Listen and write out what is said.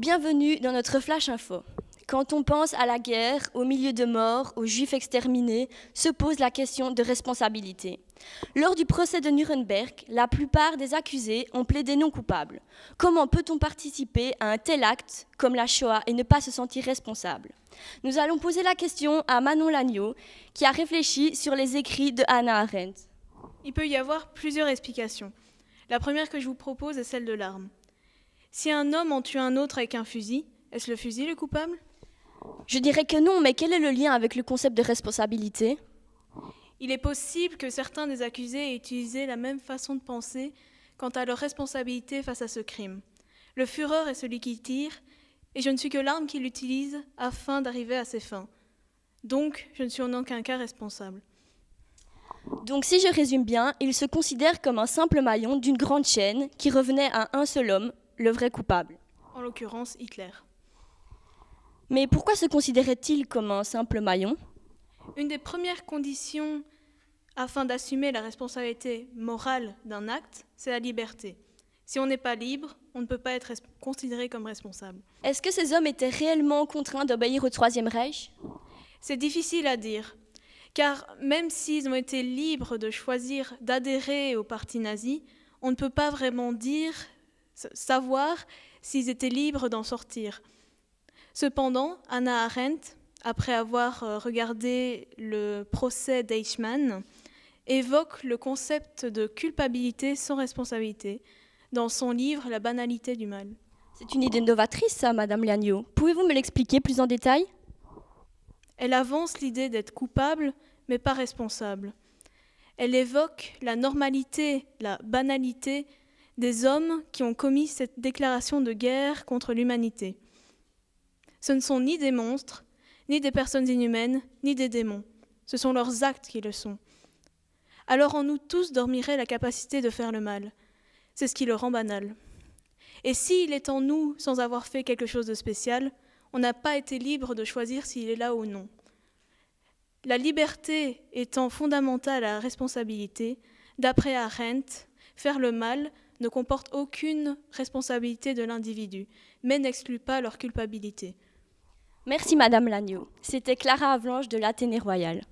Bienvenue dans notre Flash Info. Quand on pense à la guerre, aux milliers de morts, aux juifs exterminés, se pose la question de responsabilité. Lors du procès de Nuremberg, la plupart des accusés ont plaidé non coupables. Comment peut-on participer à un tel acte comme la Shoah et ne pas se sentir responsable ? Nous allons poser la question à Manon Lagneau, qui a réfléchi sur les écrits de Hannah Arendt. Il peut y avoir plusieurs explications. La première que je vous propose est celle de l'arme. Si un homme en tue un autre avec un fusil, est-ce le fusil le coupable ? Je dirais que non, mais quel est le lien avec le concept de responsabilité ? Il est possible que certains des accusés aient utilisé la même façon de penser quant à leur responsabilité face à ce crime. Le Führer est celui qui tire, et je ne suis que l'arme qu'il utilise afin d'arriver à ses fins. Donc, je ne suis en aucun cas responsable. Donc si je résume bien, il se considère comme un simple maillon d'une grande chaîne qui revenait à un seul homme, le vrai coupable. En l'occurrence, Hitler. Mais pourquoi se considérait-il comme un simple maillon ? Une des premières conditions afin d'assumer la responsabilité morale d'un acte, c'est la liberté. Si on n'est pas libre, on ne peut pas être considéré comme responsable. Est-ce que ces hommes étaient réellement contraints d'obéir au Troisième Reich ? C'est difficile à dire, car même s'ils ont été libres de choisir d'adhérer au parti nazi, on ne peut pas vraiment savoir s'ils étaient libres d'en sortir. Cependant, Hannah Arendt, après avoir regardé le procès d'Eichmann, évoque le concept de culpabilité sans responsabilité dans son livre « La banalité du mal ». C'est une idée novatrice, ça, Madame Lagneau. Pouvez-vous me l'expliquer plus en détail ? Elle avance l'idée d'être coupable, mais pas responsable. Elle évoque la normalité, la banalité des hommes qui ont commis cette déclaration de guerre contre l'humanité. Ce ne sont ni des monstres, ni des personnes inhumaines, ni des démons. Ce sont leurs actes qui le sont. Alors en nous tous dormirait la capacité de faire le mal. C'est ce qui le rend banal. Et s'il est en nous sans avoir fait quelque chose de spécial, on n'a pas été libre de choisir s'il est là ou non. La liberté étant fondamentale à la responsabilité, d'après Arendt, faire le mal ne comporte aucune responsabilité de l'individu, mais n'exclut pas leur culpabilité. Merci Madame Lagneau. C'était Clara Avlanche de l'Athénée Royal.